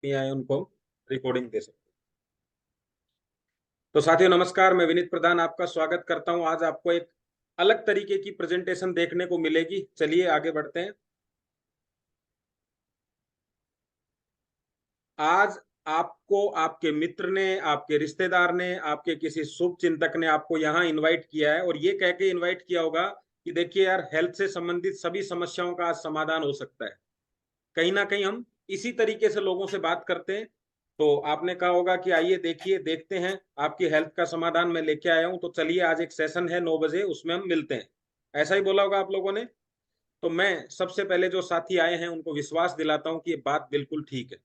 आए उनको रिकॉर्डिंग दे सकते। तो साथियों नमस्कार, मैं विनीत प्रधान आपका स्वागत करता हूं। आज आपको एक अलग तरीके की प्रेजेंटेशन देखने को मिलेगी। चलिए आगे बढ़ते हैं। आज आपको आपके मित्र ने, आपके रिश्तेदार ने, आपके किसी शुभ चिंतक ने आपको यहाँ इनवाइट किया है और ये कह के इनवाइट किया होगा कि देखिए यार, हेल्थ से संबंधित सभी समस्याओं का आज समाधान हो सकता है। कहीं ना कहीं हम इसी तरीके से लोगों से बात करते हैं। तो आपने कहा होगा कि आइए देखिए, देखते हैं आपकी हेल्थ का समाधान मैं लेके आया हूं। तो चलिए, आज एक सेशन है 9 बजे, उसमें हम मिलते हैं। ऐसा ही बोला होगा आप लोगों ने। तो मैं सबसे पहले जो साथी आए हैं उनको विश्वास दिलाता हूं कि ये बात बिल्कुल ठीक है,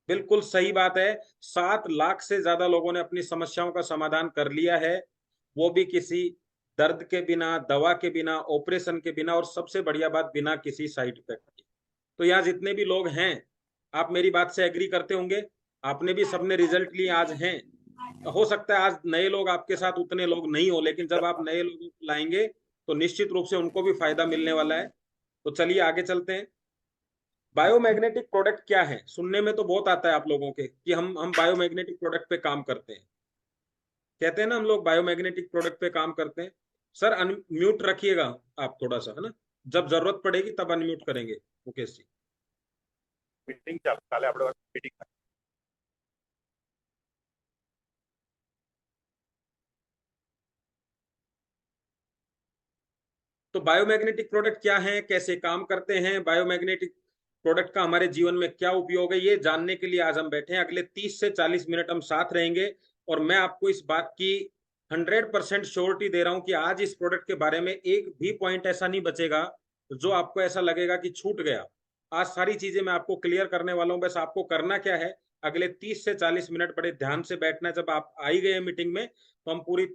बिल्कुल सही बात है। 7 लाख से ज्यादा लोगों ने अपनी समस्याओं का समाधान कर लिया है, वो भी किसी दर्द के बिना, दवा के बिना, ऑपरेशन के बिना, और सबसे बढ़िया बात, बिना किसी साइड इफेक्ट के। तो यहाँ जितने भी लोग हैं, आप मेरी बात से एग्री करते होंगे। आपने भी सबने रिजल्ट लिए आज हैं। हो सकता है आज नए लोग आपके साथ उतने लोग नहीं हो, लेकिन जब आप नए लोगों को लाएंगे तो निश्चित रूप से उनको भी फायदा मिलने वाला है। तो चलिए आगे चलते हैं। बायोमैग्नेटिक प्रोडक्ट क्या है? सुनने में तो बहुत आता है आप लोगों के कि हम बायोमैग्नेटिक प्रोडक्ट पे काम करते हैं। कहते हैं ना हम लोग बायोमैग्नेटिक प्रोडक्ट पे काम करते हैं। सर अनम्यूट रखिएगा आप थोड़ा सा, है ना। जब जरूरत पड़ेगी तब अनम्यूट करेंगे, मुकेश जी। मीटिंग काले આપણે मीटिंग तो बायोमैग्नेटिक प्रोडक्ट क्या है, कैसे काम करते हैं, बायोमैग्नेटिक प्रोडक्ट का हमारे जीवन में क्या उपयोग है, ये जानने के लिए आज हम बैठे हैं। अगले 30 से 40 मिनट हम साथ रहेंगे और मैं आपको इस बात की 100% श्योरिटी दे रहा हूं कि आज इस प्रोडक्ट के बारे में एक भी पॉइंट ऐसा नहीं बचेगा जो आपको ऐसा लगेगा कि छूट गया। आज सारी चीजें मैं आपको क्लियर करने वाला हूं। बस आपको करना क्या है, अगले 30 से 40 मिनट बड़े ध्यान से बैठना है। जब आप आई गए मीटिंग में तो हम पूरी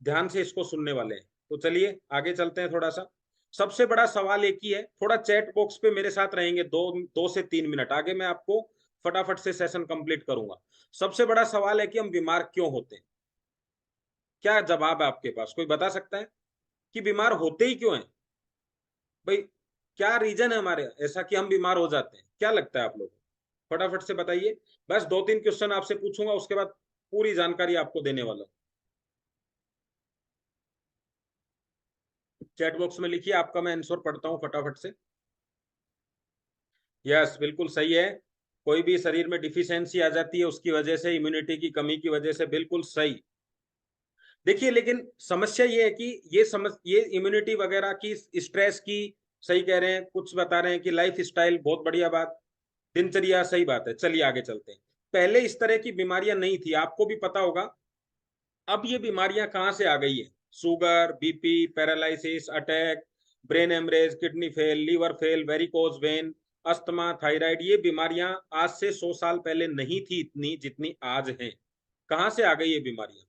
ध्यान से इसको सुनने वाले हैं। तो चलिए आगे चलते हैं थोड़ा सा। सबसे बड़ा सवाल एक ही है, थोड़ा चैट बॉक्स पे मेरे साथ रहेंगे 2 से 3 मिनट आगे, मैं आपको फटाफट से सेशन कंप्लीट करूंगा। सबसे बड़ा सवाल है कि हम बीमार क्यों होते हैं। क्या जवाब है आपके पास? कोई बता सकता है कि बीमार होते ही क्यों हैं? भाई, क्या रीजन है हमारे ऐसा कि हम बीमार हो जाते हैं? क्या लगता है आप लोगों को? फटाफट से बताइए। बस 2-3 क्वेश्चन आपसे पूछूंगा, उसके बाद पूरी जानकारी आपको देने वाला हूं। चैट बॉक्स में लिखिए, आपका मैं आंसर पढ़ता हूं फटाफट से। यस, बिल्कुल सही है। कोई भी शरीर में डिफिशियंसी आ जाती है उसकी वजह से, इम्यूनिटी की कमी की वजह से, बिल्कुल सही। देखिए, लेकिन समस्या ये है कि ये इम्यूनिटी वगैरह की, स्ट्रेस की, सही कह रहे हैं, कुछ बता रहे हैं कि लाइफ स्टाइल, बहुत बढ़िया बात, दिनचर्या, सही बात है। चलिए आगे चलते हैं। पहले इस तरह की बीमारियां नहीं थी, आपको भी पता होगा। अब ये बीमारियां कहाँ से आ गई है? Sugar, BP, paralysis, attack, brain haemorrhage, kidney fail, liver fail, varicose vein, asthma, thyroid, ये बीमारियां आज से 100 साल पहले नहीं थी इतनी जितनी आज हैं। कहाँ से आ गई ये बीमारियां?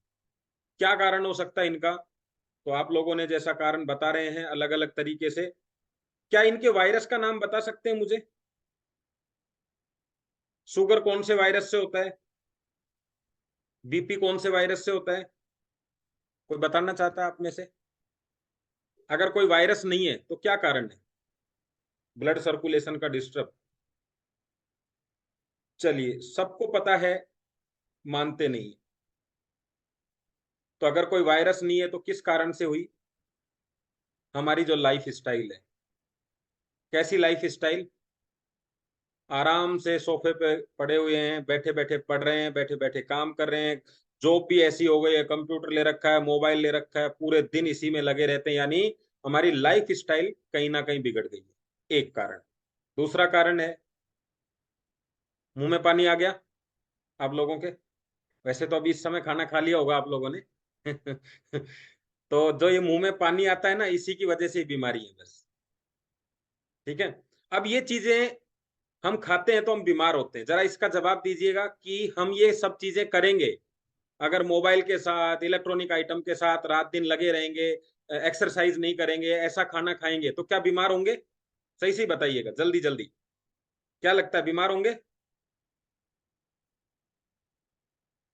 क्या कारण हो सकता है इनका? तो आप लोगों ने जैसा कारण बता रहे हैं अलग अलग तरीके से, क्या इनके वायरस का नाम बता सकते हैं मुझे? शुगर कौन से वायरस से होता है? बीपी कौन से वायरस से होता है? कोई बताना चाहता है आप में से? अगर कोई वायरस नहीं है तो क्या कारण है? ब्लड सर्कुलेशन का डिस्टर्ब। चलिए, सबको पता है, मानते नहीं। तो अगर कोई वायरस नहीं है तो किस कारण से हुई? हमारी जो लाइफ स्टाइल है। कैसी लाइफ स्टाइल? आराम से सोफे पे पड़े हुए हैं, बैठे बैठे पढ़ रहे हैं, बैठे बैठे काम कर रहे हैं। जॉब भी ऐसी हो गई है, कंप्यूटर ले रखा है, मोबाइल ले रखा है, पूरे दिन इसी में लगे रहते हैं। यानी हमारी लाइफ स्टाइल कहीं ना कहीं बिगड़ गई है, एक कारण। दूसरा कारण है, मुंह में पानी आ गया आप लोगों के। वैसे तो अभी इस समय खाना खा लिया होगा आप लोगों ने। तो जो ये मुंह में पानी आता है ना, इसी की वजह से बीमारी है बस। ठीक है। अब ये चीजें हम खाते हैं तो हम बीमार होते हैं। जरा इसका जवाब दीजिएगा कि हम ये सब चीजें करेंगे, अगर मोबाइल के साथ, इलेक्ट्रॉनिक आइटम के साथ रात दिन लगे रहेंगे, एक्सरसाइज नहीं करेंगे, ऐसा खाना खाएंगे, तो क्या बीमार होंगे? सही सही बताइएगा, जल्दी जल्दी। क्या लगता है, बीमार होंगे?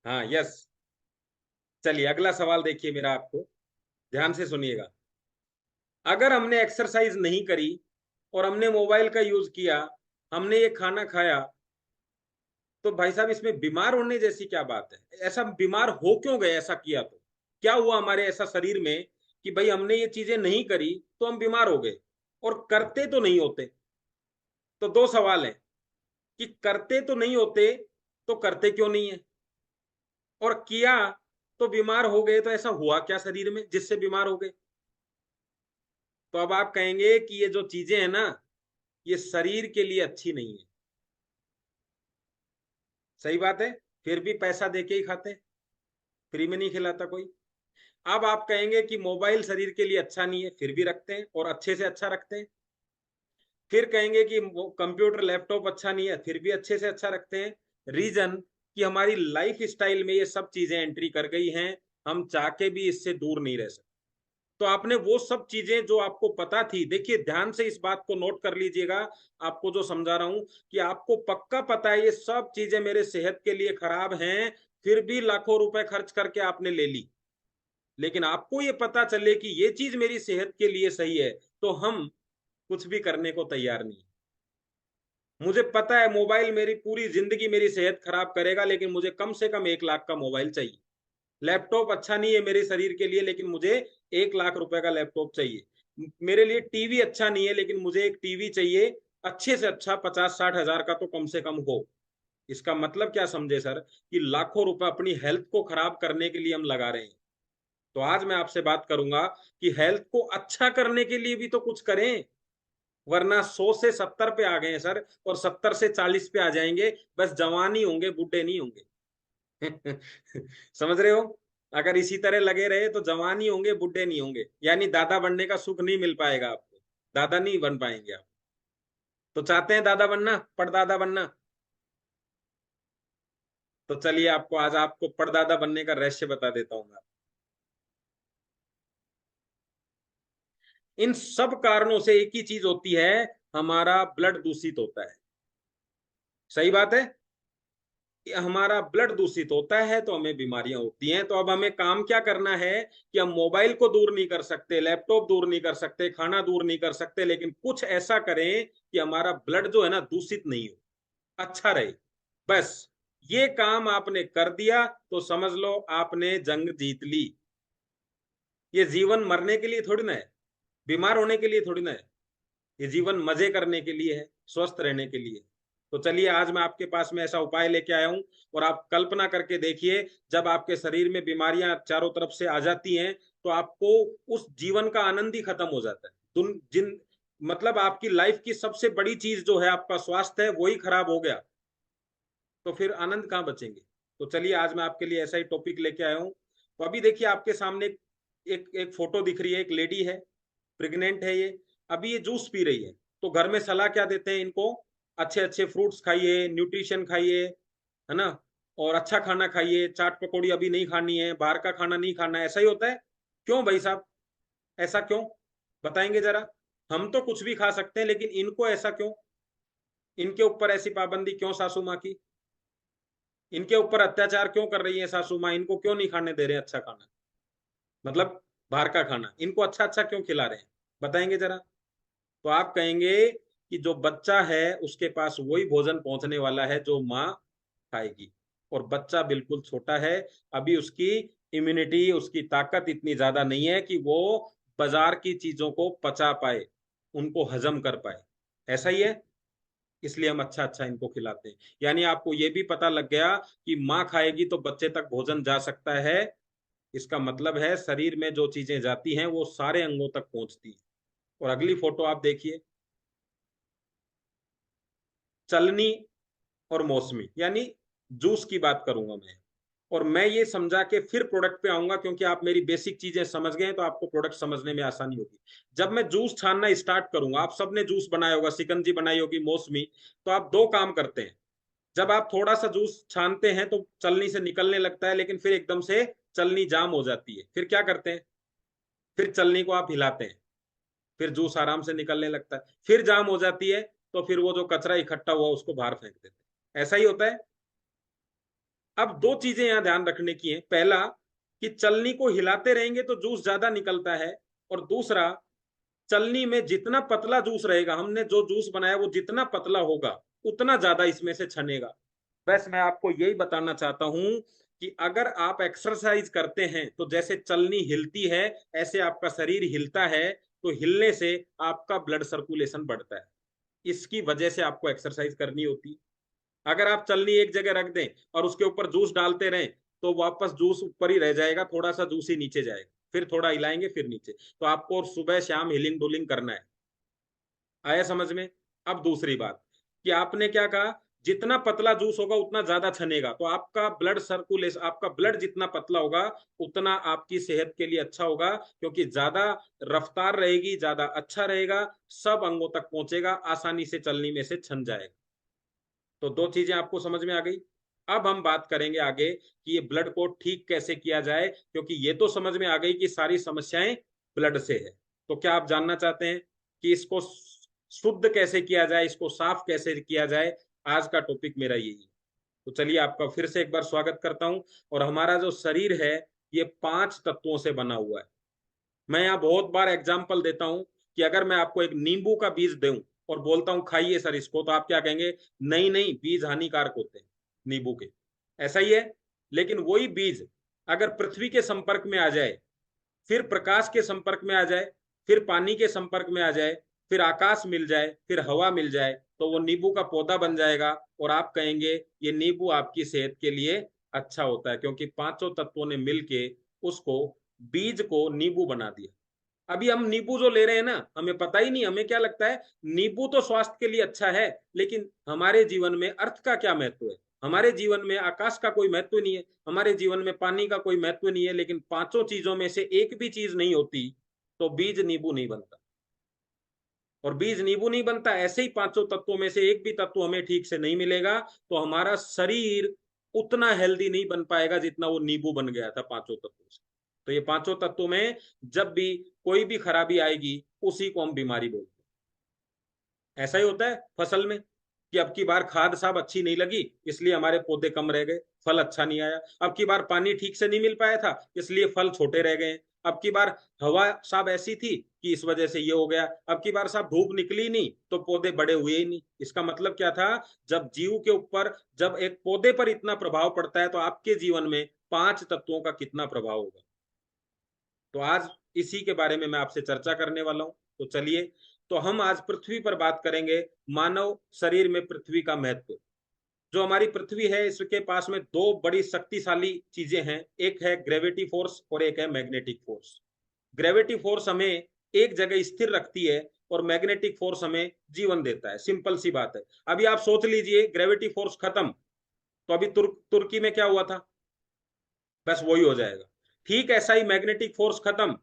हाँ, यस। चलिए अगला सवाल देखिए मेरा, आपको ध्यान से सुनिएगा। अगर हमने एक्सरसाइज नहीं करी और हमने मोबाइल का यूज किया, हमने ये खाना खाया, तो भाई साहब इसमें बीमार होने जैसी क्या बात है? ऐसा बीमार हो क्यों गए? ऐसा किया तो क्या हुआ हमारे ऐसा शरीर में कि भाई हमने ये चीजें नहीं करी तो हम बीमार हो गए, और करते तो नहीं होते? तो दो सवाल है कि करते तो नहीं होते तो करते क्यों नहीं है, और किया तो बीमार हो गए, तो ऐसा हुआ क्या शरीर में जिससे बीमार हो गए? तो अब आप कहेंगे कि ये जो चीजें हैं ना, ये शरीर के लिए अच्छी नहीं है। सही बात है, फिर भी पैसा देके ही खाते हैं, फ्री में नहीं खिलाता कोई। अब आप कहेंगे कि मोबाइल शरीर के लिए अच्छा नहीं है, फिर भी रखते हैं और अच्छे से अच्छा रखते हैं। फिर कहेंगे कि कंप्यूटर लैपटॉप अच्छा नहीं है, फिर भी अच्छे से अच्छा रखते हैं। रीजन कि हमारी लाइफ स्टाइल में ये सब चीजें एंट्री कर गई हैं, हम चाह के भी इससे दूर नहीं रह सकते। तो आपने वो सब चीजें जो आपको पता थी, देखिए ध्यान से इस बात को नोट कर लीजिएगा, आपको जो समझा रहा हूं कि आपको पक्का पता है ये सब चीजें मेरे सेहत के लिए खराब हैं, फिर भी लाखों रुपए खर्च करके आपने ले ली। लेकिन आपको ये पता चले कि ये चीज मेरी सेहत के लिए सही है, तो हम कुछ भी करने को तैयार नहीं। मुझे पता है मोबाइल मेरी पूरी जिंदगी मेरी सेहत खराब करेगा, लेकिन मुझे कम से कम 1 लाख का मोबाइल चाहिए। लैपटॉप अच्छा नहीं है मेरे शरीर के लिए, लेकिन मुझे 1 लाख रुपए का लैपटॉप चाहिए। मेरे लिए टीवी अच्छा नहीं है, लेकिन मुझे एक टीवी चाहिए अच्छे से अच्छा, 50-60 हजार का तो कम से कम हो। इसका मतलब क्या समझे सर, कि लाखों रुपए अपनी हेल्थ को खराब करने के लिए हम लगा रहे हैं। तो आज मैं आपसे बात करूंगा कि हेल्थ को अच्छा करने के लिए भी तो कुछ करें, वरना 100 से 70 पे आ गए हैं सर, और 70 से 40 पे आ जाएंगे, बस जवान ही होंगे, बूढ़े नहीं होंगे। समझ रहे हो? अगर इसी तरह लगे रहे तो जवान ही होंगे, बूढ़े नहीं होंगे, यानी दादा बनने का सुख नहीं मिल पाएगा आपको, दादा नहीं बन पाएंगे आप। तो चाहते हैं दादा बनना, पड़दादा बनना? तो चलिए आपको आज आपको पड़दादा बनने का रहस्य बता देता हूँ मैं। इन सब कारणों से एक ही चीज होती है, हमारा ब्लड दूषित होता है। सही बात है, हमारा ब्लड दूषित होता है तो हमें बीमारियां होती हैं। तो अब हमें काम क्या करना है कि हम मोबाइल को दूर नहीं कर सकते, लैपटॉप दूर नहीं कर सकते, खाना दूर नहीं कर सकते, लेकिन कुछ ऐसा करें कि हमारा ब्लड जो है ना दूषित नहीं हो, अच्छा रहे। बस ये काम आपने कर दिया तो समझ लो आपने जंग जीत ली। ये जीवन मरने के लिए थोड़ी ना है, बीमार होने के लिए थोड़ी ना है। ये जीवन मजे करने के लिए है, स्वस्थ रहने के लिए। तो चलिए आज मैं आपके पास में ऐसा उपाय लेके आया हूं, और आप कल्पना करके देखिए, जब आपके शरीर में बीमारियां चारों तरफ से आ जाती हैं तो आपको उस जीवन का आनंद ही खत्म हो जाता है। जिन मतलब आपकी लाइफ की सबसे बड़ी चीज जो है आपका स्वास्थ्य है, वही खराब हो गया, तो फिर आनंद कहाँ बचेंगे? तो चलिए आज मैं आपके लिए ऐसा ही टॉपिक लेके आया हूँ। तो अभी देखिए आपके सामने एक फोटो दिख रही है, एक लेडी है, प्रेग्नेंट है ये, अभी ये जूस पी रही है। तो घर में सलाह क्या देते हैं इनको? अच्छे अच्छे फ्रूट्स खाइए, न्यूट्रिशन खाइए, है ना, और अच्छा खाना खाइए, चाट पकौड़ी अभी नहीं खानी है, बाहर का खाना नहीं खाना है, ऐसा ही होता है। क्यों भाई साहब, ऐसा क्यों? बताएंगे जरा। हम तो कुछ भी खा सकते हैं, लेकिन इनको ऐसा क्यों? इनके ऊपर ऐसी पाबंदी क्यों सासू माँ की? इनके ऊपर अत्याचार क्यों कर रही है सासू माँ? इनको क्यों नहीं खाने दे रहे अच्छा खाना, मतलब बाहर का खाना? इनको अच्छा अच्छा क्यों खिला रहे हैं? बताएंगे जरा। तो आप कहेंगे कि जो बच्चा है उसके पास वही भोजन पहुंचने वाला है जो माँ खाएगी, और बच्चा बिल्कुल छोटा है, अभी उसकी इम्यूनिटी, उसकी ताकत इतनी ज्यादा नहीं है कि वो बाजार की चीजों को पचा पाए, उनको हजम कर पाए। ऐसा ही है, इसलिए हम अच्छा अच्छा इनको खिलाते हैं। यानी आपको ये भी पता लग गया कि माँ खाएगी तो बच्चे तक भोजन जा सकता है। इसका मतलब है शरीर में जो चीजें जाती हैं वो सारे अंगों तक पहुंचती हैं। और अगली फोटो आप देखिए, चलनी और मौसमी, यानी जूस की बात करूंगा मैं। और मैं ये समझा के फिर प्रोडक्ट पे आऊंगा, क्योंकि आप मेरी बेसिक चीजें समझ गए हैं तो आपको प्रोडक्ट समझने में आसानी होगी। जब मैं जूस छानना स्टार्ट करूंगा, आप सबने जूस बनाया होगा, शिकंजी बनाई होगी, मौसमी, तो आप दो काम करते हैं। जब आप थोड़ा सा जूस छानते हैं तो चलनी से निकलने लगता है, लेकिन फिर एकदम से चलनी जाम हो जाती है, फिर क्या करते हैं? फिर चलनी को आप हिलाते हैं, फिर जूस आराम से निकलने लगता है। फिर जाम हो जाती है तो फिर वो जो कचरा इकट्ठा हुआ उसको बाहर फेंक देते हैं। ऐसा ही होता है। अब दो चीजें यहां ध्यान रखने की है, पहला कि चलनी को हिलाते रहेंगे तो जूस ज्यादा निकलता है, और दूसरा, चलनी में जितना पतला जूस रहेगा, हमने जो जूस बनाया वो जितना पतला होगा उतना ज्यादा इसमें से छनेगा। बस मैं आपको यही बताना चाहता हूं कि अगर आप एक्सरसाइज करते हैं तो जैसे चलनी हिलती है, ऐसे आपका शरीर हिलता है, तो हिलने से आपका ब्लड सर्कुलेशन बढ़ता है। इसकी वजह से आपको एक्सरसाइज करनी होती है। अगर आप चलनी एक जगह रख दें और उसके ऊपर जूस डालते रहें, तो वापस जूस ऊपर ही रह जाएगा, थोड़ा सा जूस ही नीचे जाएगा, फिर थोड़ा हिलाएंगे फिर नीचे। तो आपको सुबह शाम हिलिंग डुलिंग करना है। आया समझ में? अब दूसरी बात कि आपने क्या कहा, जितना पतला जूस होगा उतना ज्यादा छनेगा, तो आपका ब्लड सर्कुलेशन, आपका ब्लड जितना पतला होगा उतना आपकी सेहत के लिए अच्छा होगा, क्योंकि ज्यादा रफ्तार रहेगी, ज्यादा अच्छा रहेगा, सब अंगों तक पहुंचेगा, आसानी से चलनी में से छन जाएगा। तो दो चीजें आपको समझ में आ गई। अब हम बात करेंगे आगे कि ये ब्लड को ठीक कैसे किया जाए, क्योंकि ये तो समझ में आ गई कि सारी समस्याएं ब्लड से है। तो क्या आप जानना चाहते हैं कि इसको शुद्ध कैसे किया जाए, इसको साफ कैसे किया जाए? आज का टॉपिक मेरा यही है। तो चलिए आपका फिर से एक बार स्वागत करता हूं। और हमारा जो शरीर है ये 5 तत्वों से बना हुआ है। मैं यहाँ बहुत बार एग्जाम्पल देता हूं कि अगर मैं आपको एक नींबू का बीज दूं और बोलता हूं खाइए सर इसको, तो आप क्या कहेंगे? नहीं नहीं, बीज हानिकारक होते हैं नींबू के। ऐसा ही है। लेकिन वही बीज अगर पृथ्वी के संपर्क में आ जाए, फिर प्रकाश के संपर्क में आ जाए, फिर पानी के संपर्क में आ जाए, फिर आकाश मिल जाए, फिर हवा मिल जाए, तो वो नींबू का पौधा बन जाएगा। और आप कहेंगे ये नींबू आपकी सेहत के लिए अच्छा होता है, क्योंकि 5 तत्वों ने मिलके उसको, बीज को नींबू बना दिया। अभी हम नींबू जो ले रहे हैं ना, हमें पता ही नहीं, हमें क्या लगता है नींबू तो स्वास्थ्य के लिए अच्छा है, लेकिन हमारे जीवन में अर्थ का क्या महत्व है? हमारे जीवन में आकाश का कोई महत्व नहीं है, हमारे जीवन में पानी का कोई महत्व नहीं है, लेकिन 5 चीजों में से एक भी चीज नहीं होती तो बीज नींबू नहीं बनता। और बीज नींबू नहीं बनता, ऐसे ही 5 तत्वों में से एक भी तत्व हमें ठीक से नहीं मिलेगा, तो हमारा शरीर उतना हेल्दी नहीं बन पाएगा जितना वो नींबू बन गया था 5 तत्वों से। तो ये 5 तत्वों में जब भी कोई भी खराबी आएगी, उसी को हम बीमारी बोलते हैं। ऐसा ही होता है फसल में कि अब की बार खाद साहब अच्छी नहीं लगी, इसलिए हमारे पौधे कम रह गए, फल अच्छा नहीं आया। अब की बार पानी ठीक से नहीं मिल पाया था, इसलिए फल छोटे रह गए। अब की बार हवा साहब ऐसी थी कि इस वजह से ये हो गया। अब की बार साहब धूप निकली नहीं तो पौधे बड़े हुए ही नहीं। इसका मतलब क्या था? जब जीव के ऊपर, जब एक पौधे पर इतना प्रभाव पड़ता है, तो आपके जीवन में 5 तत्वों का कितना प्रभाव होगा? तो आज इसी के बारे में मैं आपसे चर्चा करने वाला हूं। तो चलिए, तो हम आज पृथ्वी पर बात करेंगे, मानव शरीर में पृथ्वी का महत्व। जो हमारी पृथ्वी है, इसके पास में दो बड़ी शक्तिशाली चीजें हैं, एक है ग्रेविटी फोर्स और एक है मैग्नेटिक फोर्स। ग्रेविटी फोर्स हमें एक जगह स्थिर रखती है और मैग्नेटिक फोर्स हमें जीवन देता है। सिंपल सी बात है। अभी आप सोच लीजिए, ग्रेविटी फोर्स खत्म तो अभी तुर्की में क्या हुआ था? बस वही हो जाएगा। ठीक ऐसा ही मैग्नेटिक फोर्स खत्म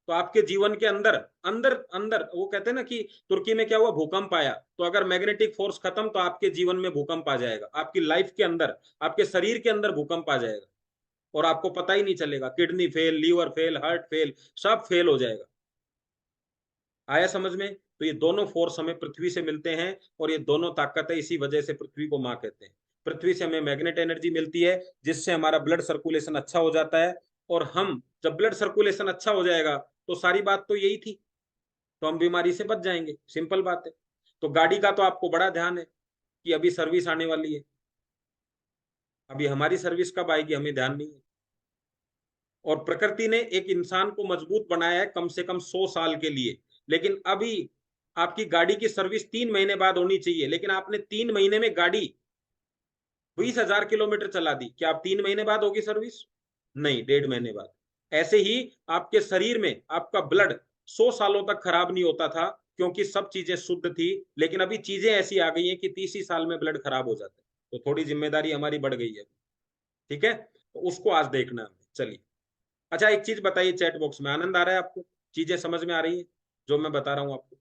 तो आपके जीवन के अंदर, अंदर अंदर, वो कहते हैं ना कि तुर्की में क्या हुआ, भूकंप आया, तो अगर मैग्नेटिक फोर्स खत्म तो आपके जीवन में भूकंप आ जाएगा, आपकी लाइफ के अंदर, आपके शरीर के अंदर भूकंप आ जाएगा। और आपको पता ही नहीं चलेगा, kidney fail, liver fail, heart fail, सब फेल हो जाएगा। आया समझ में? तो ये दोनों फोर्स हमें पृथ्वी से मिलते हैं, और ये दोनों ताकतें इसी वजह से पृथ्वी को माँ कहते हैं। पृथ्वी से हमें मैग्नेट एनर्जी मिलती है, जिससे हमारा ब्लड सर्कुलेशन अच्छा हो जाता है। और हम, जब ब्लड सर्कुलेशन अच्छा हो जाएगा, तो सारी बात तो यही थी, तो हम बीमारी से बच जाएंगे। सिंपल बात है। तो गाड़ी का तो आपको बड़ा ध्यान है कि अभी सर्विस आने वाली है। अभी हमारी सर्विस कब आएगी हमें ध्यान नहीं है। और प्रकृति ने एक इंसान को मजबूत बनाया है कम से कम 100 साल के लिए, लेकिन अभी आपकी गाड़ी की सर्विस 3 महीने बाद होनी चाहिए, लेकिन आपने 3 महीने में गाड़ी 20,000 किलोमीटर चला दी, क्या आप 3 महीने बाद होगी सर्विस? नहीं, 1.5 महीने बाद। ऐसे ही आपके शरीर में आपका ब्लड 100 सालों तक खराब नहीं होता था, क्योंकि सब चीजें शुद्ध थी। लेकिन अभी चीजें ऐसी आ गई हैं कि 30 ही साल में ब्लड खराब हो जाता है, तो थोड़ी जिम्मेदारी हमारी बढ़ गई है। ठीक है, तो उसको आज देखना है। चलिए, अच्छा एक चीज बताइए, चैट बॉक्स में आनंद आ रहा है आपको? चीजें समझ में आ रही है जो मैं बता रहा हूं आपको?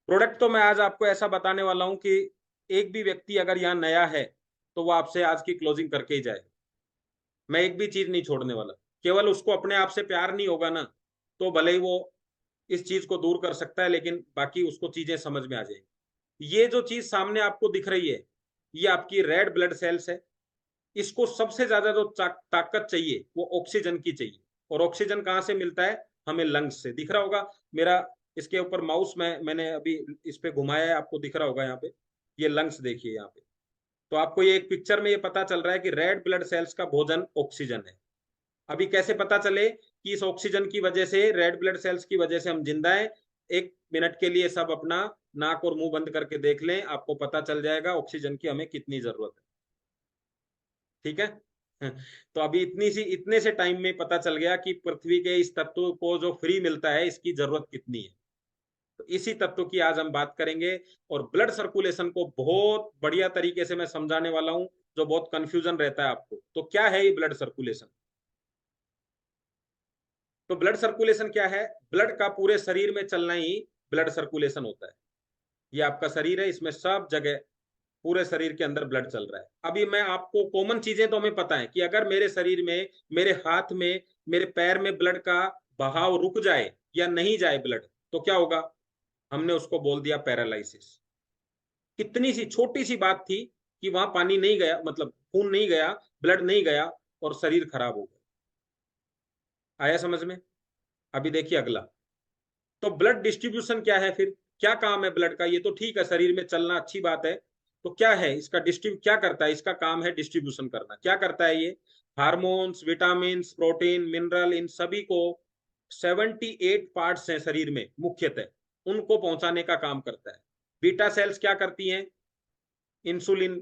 प्रोडक्ट तो मैं आज आपको ऐसा बताने वाला हूं कि एक भी व्यक्ति अगर यहाँ नया है तो वो आपसे आज की क्लोजिंग करके ही जाए। मैं एक भी चीज नहीं छोड़ने वाला। केवल उसको अपने आप से प्यार नहीं होगा ना, तो भले ही वो इस चीज को दूर कर सकता है, लेकिन बाकी उसको चीजें समझ में आ जाएगी। ये जो चीज सामने आपको दिख रही है, ये आपकी रेड ब्लड सेल्स है। इसको सबसे ज्यादा जो ताकत चाहिए वो ऑक्सीजन की चाहिए। और ऑक्सीजन कहाँ से मिलता है? हमें लंग्स से। दिख रहा होगा मेरा इसके ऊपर माउस, मैंने अभी इस पे घुमाया है, आपको दिख रहा होगा यहाँ पे। ये लंग्स देखिए यहाँ पे। तो आपको ये एक पिक्चर में ये पता चल रहा है कि रेड ब्लड सेल्स का भोजन ऑक्सीजन है। अभी कैसे पता चले कि इस ऑक्सीजन की वजह से, रेड ब्लड सेल्स की वजह से हम जिंदा हैं? 1 मिनट के लिए सब अपना नाक और मुंह बंद करके देख लें, आपको पता चल जाएगा ऑक्सीजन की हमें कितनी जरूरत है। ठीक है। तो अभी इतने से टाइम में पता चल गया कि पृथ्वी के इस तत्व को जो फ्री मिलता है इसकी जरूरत कितनी है। तो इसी तत्व की आज हम बात करेंगे, और ब्लड सर्कुलेशन को बहुत बढ़िया तरीके से मैं समझाने वाला हूं, जो बहुत कंफ्यूजन रहता है आपको। तो क्या है ये ब्लड सर्कुलेशन? तो ब्लड सर्कुलेशन क्या है? ब्लड का पूरे शरीर में चलना ही ब्लड सर्कुलेशन होता है। ये आपका शरीर है, इसमें सब जगह पूरे शरीर के अंदर ब्लड चल रहा है। अभी मैं आपको कॉमन चीजें तो हमें पता है कि अगर मेरे शरीर में, मेरे हाथ में, मेरे पैर में ब्लड का बहाव रुक जाए या नहीं जाए ब्लड, तो क्या होगा? हमने उसको बोल दिया पैरालिसिस। कितनी सी छोटी सी बात थी कि वहां पानी नहीं गया, मतलब खून नहीं गया, ब्लड नहीं गया, और शरीर खराब हो गया। आया समझ में? अभी देखिए अगला। तो ब्लड डिस्ट्रीब्यूशन क्या है फिर? क्या काम है ब्लड का? ये तो ठीक है, शरीर में चलना अच्छी बात है। तो क्या है इसका डिस्ट्रीब्यू क्या करता है? इसका काम है डिस्ट्रीब्यूशन करना। क्या करता है ये? हार्मोन्स, विटामिन, प्रोटीन, मिनरल, इन सभी को 78 पार्ट्स हैं शरीर में मुख्यतः, उनको पहुंचाने का काम करता है। बीटा सेल्स क्या करती हैं? इंसुलिन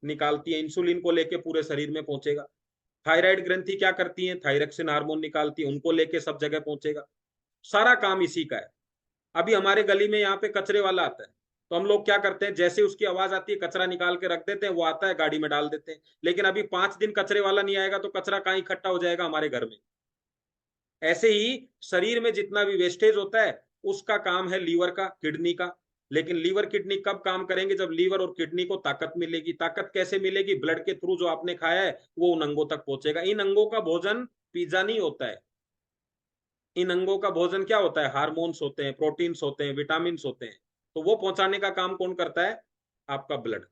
निकालती है, इंसुलिन को लेके पूरे शरीर में पहुंचेगा। थायराइड ग्रंथि क्या करती है? थायरक्सिन हार्मोन निकालती है, उनको लेके सब जगह पहुंचेगा। सारा काम इसी का है। अभी हमारे गली में यहाँ पे कचरे वाला आता है, तो हम लोग क्या करते हैं, जैसे उसकी आवाज आती है कचरा निकाल के रख देते हैं, वो आता है गाड़ी में डाल देते हैं। लेकिन अभी 5 दिन कचरे वाला नहीं आएगा तो कचरा कहाँ इकट्ठा हो जाएगा? हमारे घर में। ऐसे ही शरीर में जितना भी वेस्टेज होता है उसका काम है लीवर का, किडनी का। लेकिन लीवर किडनी कब काम करेंगे? जब लीवर और किडनी को ताकत मिलेगी। ताकत कैसे मिलेगी? ब्लड के थ्रू जो आपने खाया है वो उन अंगों तक पहुंचेगा। इन अंगों का भोजन पिज्जा नहीं होता है। इन अंगों का भोजन क्या होता है? हार्मोन्स होते हैं, प्रोटीन्स होते हैं, विटामिन होते हैं। तो वो पहुंचाने का काम कौन करता है? आपका ब्लड।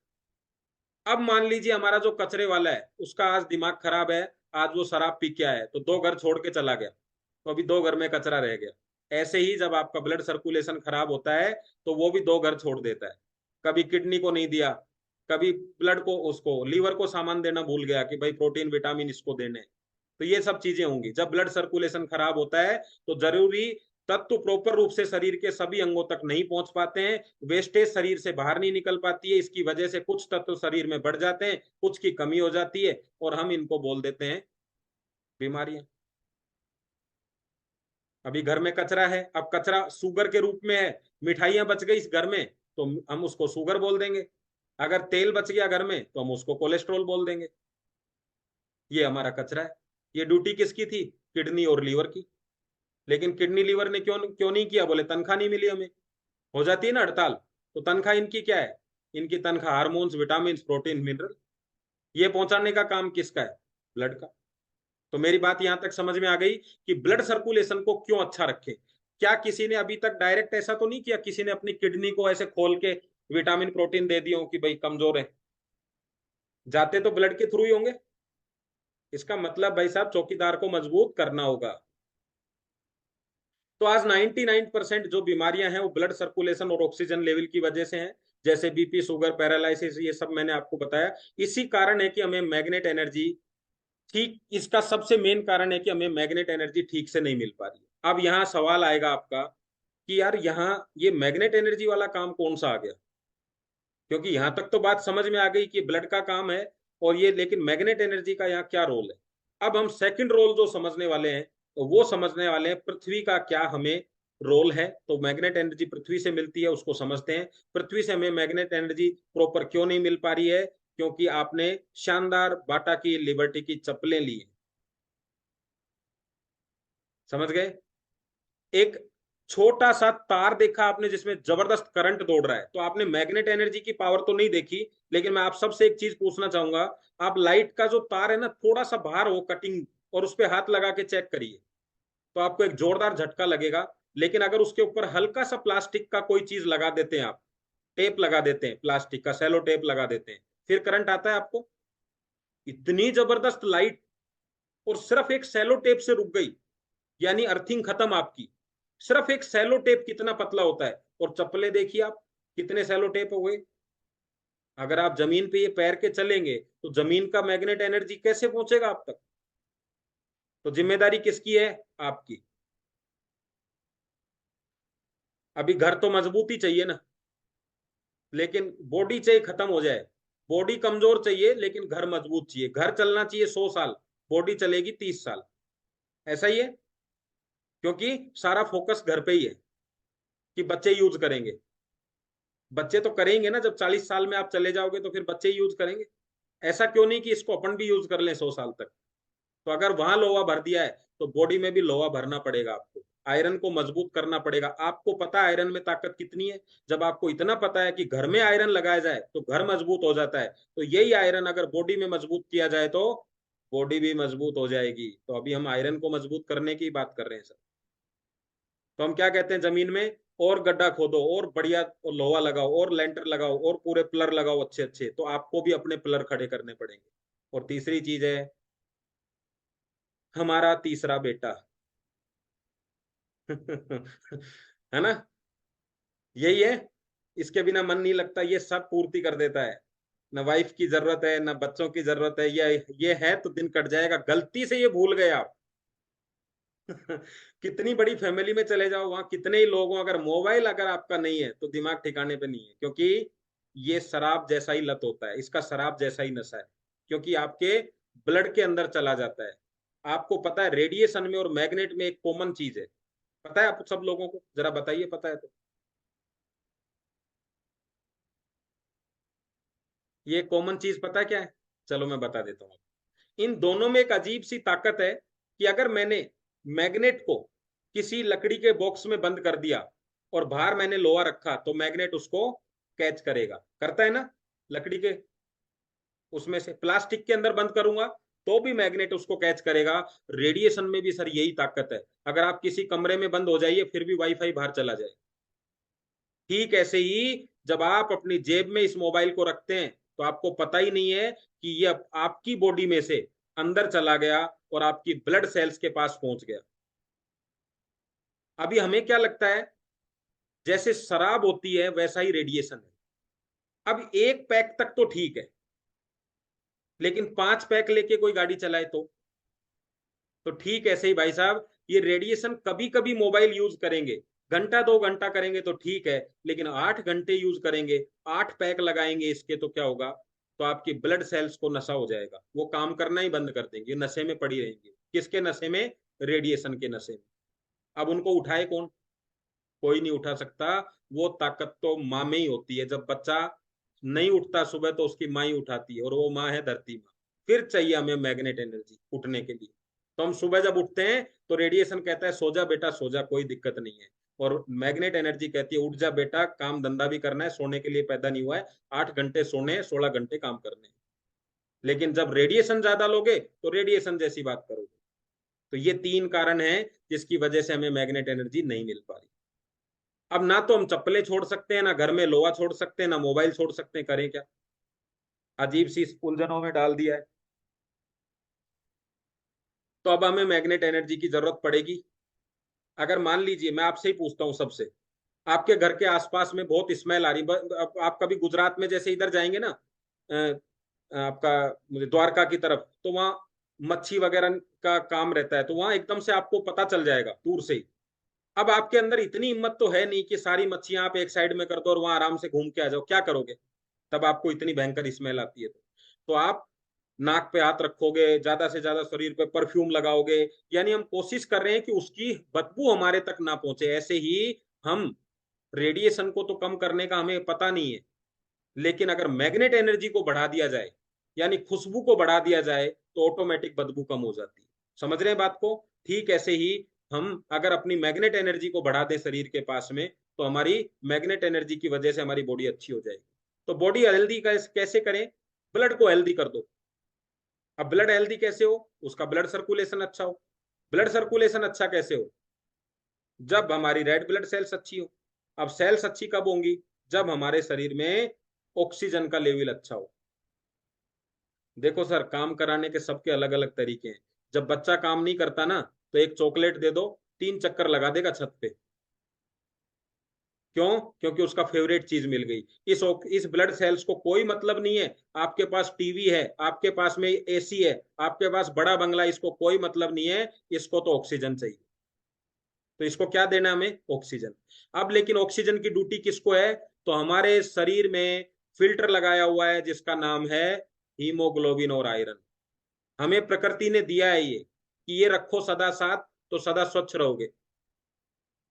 अब मान लीजिए हमारा जो कचरे वाला है उसका आज दिमाग खराब है, आज वो शराब पी के आया है, तो 2 घर छोड़ के चला गया, तो अभी 2 घर में कचरा रह गया। ऐसे ही जब आपका ब्लड सर्कुलेशन खराब होता है तो वो भी 2 घर छोड़ देता है। कभी किडनी को नहीं दिया, कभी ब्लड को, उसको लीवर को सामान देना भूल गया कि भाई प्रोटीन विटामिन इसको देने। तो ये सब चीजें होंगी। जब ब्लड सर्कुलेशन खराब होता है तो जरूरी तत्व प्रॉपर रूप से शरीर के सभी अंगों तक नहीं पहुंच पाते हैं, वेस्टेज शरीर से बाहर नहीं निकल पाती है। इसकी वजह से कुछ तत्व शरीर में बढ़ जाते हैं, कुछ की कमी हो जाती है, और हम इनको बोल देते हैं बीमारियां। अभी घर में कचरा है, अब कचरा शुगर के रूप में है, मिठाइयां बच गई इस घर में तो हम उसको शुगर बोल देंगे। अगर तेल बच गया घर में तो हम उसको कोलेस्ट्रॉल बोल देंगे। ये हमारा कचरा है। ये ड्यूटी किसकी थी? किडनी और लीवर की। लेकिन किडनी लीवर ने क्यों क्यों नहीं किया? बोले तनख्वाह नहीं मिली हमें। हो जाती है ना हड़ताल, तो तनख्वाह इनकी क्या है? इनकी तनख्वाह हार्मोन्स, विटामिन, प्रोटीन, मिनरल, ये पहुंचाने का काम किसका है? ब्लड का। तो मेरी बात यहां तक समझ में आ गई कि ब्लड सर्कुलेशन को क्यों अच्छा रखे। क्या किसी ने अभी तक डायरेक्ट ऐसा तो नहीं किया, किसी ने अपनी किडनी को ऐसे खोल के विटामिन प्रोटीन दे दिए हो कि भाई कमजोर है? जाते तो ब्लड के थ्रू ही होंगे। इसका मतलब भाई साहब चौकीदार को मजबूत करना होगा। तो आज 99% जो बीमारियां हैं वो ब्लड सर्कुलेशन और ऑक्सीजन लेवल की वजह से हैं। जैसे बीपी, शुगर, पैरालिसिस, ये सब मैंने आपको बताया। इसी कारण है कि हमें मैग्नेट एनर्जी ठीक, इसका सबसे मेन कारण है कि हमें मैग्नेट एनर्जी ठीक से नहीं मिल पा रही है। अब यहाँ सवाल आएगा आपका कि यार यहाँ ये मैग्नेट एनर्जी वाला काम कौन सा आ गया? क्योंकि यहाँ तक तो बात समझ में आ गई कि ब्लड का काम है और ये, लेकिन मैग्नेट एनर्जी का यहाँ क्या रोल है? अब हम सेकंड रोल जो समझने वाले हैं, तो वो समझने वाले हैं पृथ्वी का क्या हमें रोल है। तो मैग्नेट एनर्जी पृथ्वी से मिलती है, उसको समझते हैं। पृथ्वी से हमें मैग्नेट एनर्जी प्रॉपर क्यों नहीं मिल पा रही है? क्योंकि आपने शानदार बाटा की लिबर्टी की चप्पलें ली है। समझ गए? एक छोटा सा तार देखा आपने जिसमें जबरदस्त करंट दौड़ रहा है, तो आपने मैग्नेट एनर्जी की पावर तो नहीं देखी। लेकिन मैं आप सबसे एक चीज पूछना चाहूंगा, आप लाइट का जो तार है ना, थोड़ा सा बाहर हो कटिंग, और उस पर हाथ लगा के चेक करिए, तो आपको एक जोरदार झटका लगेगा। लेकिन अगर उसके ऊपर हल्का सा प्लास्टिक का कोई चीज लगा देते हैं आप, टेप लगा देते हैं, प्लास्टिक का सेलो टेप लगा देते हैं, फिर करंट आता है आपको? इतनी जबरदस्त लाइट, और सिर्फ एक सेलो टेप से रुक गई, यानी अर्थिंग खत्म आपकी। सिर्फ एक सेलो टेप कितना पतला होता है, और चप्पलें देखिए आप कितने सेलो टेप हो गए। अगर आप जमीन पे ये पैर के चलेंगे तो जमीन का मैग्नेट एनर्जी कैसे पहुंचेगा आप तक? तो जिम्मेदारी किसकी है? आपकी। अभी घर तो मजबूती चाहिए ना, लेकिन बॉडी चाहिए खत्म हो जाए। बॉडी कमजोर चाहिए लेकिन घर मजबूत चाहिए। घर चलना चाहिए 100 साल, बॉडी चलेगी 30 साल। ऐसा ही है, क्योंकि सारा फोकस घर पे ही है कि बच्चे यूज करेंगे। बच्चे तो करेंगे ना, जब 40 साल में आप चले जाओगे तो फिर बच्चे ही यूज करेंगे। ऐसा क्यों नहीं कि इसको अपन भी यूज कर लें 100 साल तक। तो अगर वहां लोहा भर दिया है तो बॉडी में भी लोहा भरना पड़ेगा आपको। आयरन को मजबूत करना पड़ेगा। आपको पता है आयरन में ताकत कितनी है? जब आपको इतना पता है कि घर में आयरन लगाया जाए तो घर मजबूत हो जाता है, तो यही आयरन अगर बॉडी में मजबूत किया जाए तो बॉडी भी मजबूत हो जाएगी। तो अभी हम आयरन को मजबूत करने की बात कर रहे हैं सर। तो हम क्या कहते हैं, जमीन में और गड्ढा खोदो और बढ़िया और लोहा लगाओ और लेंटर लगाओ और पूरे पिलर लगाओ अच्छे अच्छे, तो आपको भी अपने पिलर खड़े करने पड़ेंगे। और तीसरी चीज है हमारा तीसरा बेटा। है ना? यही है। इसके बिना मन नहीं लगता, ये सब पूर्ति कर देता है। ना वाइफ की जरूरत है ना बच्चों की जरूरत है, ये है तो दिन कट जाएगा। गलती से ये भूल गए आप। कितनी बड़ी फैमिली में चले जाओ, वहां कितने ही लोग हों, अगर मोबाइल अगर आपका नहीं है तो दिमाग ठिकाने पे नहीं है। क्योंकि ये शराब जैसा ही लत होता है, इसका शराब जैसा ही नशा है। क्योंकि आपके ब्लड के अंदर चला जाता है। आपको पता है रेडिएशन में और मैग्नेट में एक कॉमन चीज है। पता है आप सब लोगों को? जरा बताइए, पता है तो। ये कॉमन चीज पता है क्या है? चलो मैं बता देता हूँ। इन दोनों में एक अजीब सी ताकत है कि अगर मैंने मैग्नेट को किसी लकड़ी के बॉक्स में बंद कर दिया और बाहर मैंने लोहा रखा तो मैग्नेट उसको कैच करेगा, करता है ना? लकड़ी के उसमें से प्लास्टिक के अंदर बंद करूंगा तो भी मैग्नेट उसको कैच करेगा। रेडिएशन में भी सर यही ताकत है। अगर आप किसी कमरे में बंद हो जाइए फिर भी वाईफाई बाहर चला जाए। ठीक ऐसे ही जब आप अपनी जेब में इस मोबाइल को रखते हैं तो आपको पता ही नहीं है कि ये आपकी बॉडी में से अंदर चला गया और आपकी ब्लड सेल्स के पास पहुंच गया। अभी हमें क्या लगता है जैसे शराब होती है वैसा ही रेडिएशन है। अब एक पैक तक तो ठीक है, लेकिन 5 पैक लेके कोई गाड़ी चलाए तो ठीक ऐसे ही भाई साहब ये रेडिएशन कभी कभी मोबाइल यूज करेंगे, घंटा 2 घंटा करेंगे तो ठीक है, लेकिन 8 घंटे यूज करेंगे, 8 पैक लगाएंगे इसके, तो क्या होगा? तो आपकी ब्लड सेल्स को नशा हो जाएगा, वो काम करना ही बंद कर देंगे, नशे में पड़ी रहेंगी। किसके नशे में? रेडिएशन के नशे में। अब उनको उठाए कौन? कोई नहीं उठा सकता। वो ताकत तो माँ में ही होती है। जब बच्चा नहीं उठता सुबह तो उसकी माँ ही उठाती है, और वो माँ है धरती माँ। फिर चाहिए हमें मैग्नेट एनर्जी उठने के लिए। तो हम सुबह जब उठते हैं तो रेडिएशन कहता है सो जा बेटा सो जा, कोई दिक्कत नहीं है। और मैग्नेट एनर्जी कहती है उठ जा बेटा, काम धंधा भी करना है, सोने के लिए पैदा नहीं हुआ है। 8 घंटे सोने, 16 घंटे काम करने हैं। लेकिन जब रेडिएशन ज्यादा लोगे तो रेडिएशन जैसी बात करोगे। तो ये 3 कारण हैं जिसकी वजह से हमें मैग्नेट एनर्जी नहीं मिल पा रही। अब ना तो हम चप्पलें छोड़ सकते हैं, ना घर में लोहा छोड़ सकते हैं, ना मोबाइल छोड़ सकते हैं, करें क्या? अजीब सी उलझनों में डाल दिया है। तो अब हमें मैग्नेट एनर्जी की जरूरत पड़ेगी। अगर मान लीजिए मैं आपसे ही पूछता हूँ सबसे, आपके घर के आसपास में बहुत स्मेल आ रही, आप कभी गुजरात में जैसे इधर जाएंगे ना, आपका मुझे द्वारका की तरफ, तो वहाँ मच्छी वगैरह का काम रहता है, तो वहां एकदम से आपको पता चल जाएगा दूर से ही। अब आपके अंदर इतनी हिम्मत तो है नहीं कि सारी मच्छियां आप एक साइड में कर दो और वहां आराम से घूम के आ जाओ, क्या करोगे? तब आपको इतनी भयंकर स्मेल आती है तो आप नाक पे हाथ रखोगे, ज्यादा से ज्यादा शरीर पे परफ्यूम लगाओगे। यानी हम कोशिश कर रहे हैं कि उसकी बदबू हमारे तक ना पहुंचे। ऐसे ही हम रेडिएशन को तो कम करने का हमें पता नहीं है, लेकिन अगर मैग्नेट एनर्जी को बढ़ा दिया जाए, यानी खुशबू को बढ़ा दिया जाए, तो ऑटोमेटिक बदबू कम हो जाती है। समझ रहे हैं बात को? ठीक ऐसे ही हम अगर अपनी मैग्नेट एनर्जी को बढ़ा दें शरीर के पास में, तो हमारी मैग्नेट एनर्जी की वजह से हमारी बॉडी अच्छी हो जाएगी। तो बॉडी हेल्दी कैसे करें? ब्लड को हेल्दी कर दो। अब ब्लड हेल्दी कैसे हो? उसका ब्लड सर्कुलेशन अच्छा हो। ब्लड सर्कुलेशन अच्छा कैसे हो? जब हमारी रेड ब्लड सेल्स अच्छी हो। अब सेल्स अच्छी कब होंगी? जब हमारे शरीर में ऑक्सीजन का लेवल अच्छा हो। देखो सर, काम कराने के सबके अलग अलग तरीके हैं। जब बच्चा काम नहीं करता ना, तो एक चॉकलेट दे दो, 3 चक्कर लगा देगा छत पे। क्यों? क्योंकि उसका फेवरेट चीज मिल गई। इस ब्लड सेल्स को कोई मतलब नहीं है आपके पास टीवी है, आपके पास में एसी है, आपके पास बड़ा बंगला, इसको कोई मतलब नहीं है, इसको तो ऑक्सीजन चाहिए। तो इसको क्या देना हमें? ऑक्सीजन। अब लेकिन ऑक्सीजन की ड्यूटी किसको है? तो हमारे शरीर में फिल्टर लगाया हुआ है जिसका नाम है हीमोग्लोबिन और आयरन। हमें प्रकृति ने दिया है ये कि ये रखो सदा साथ, तो सदा स्वच्छ रहोगे।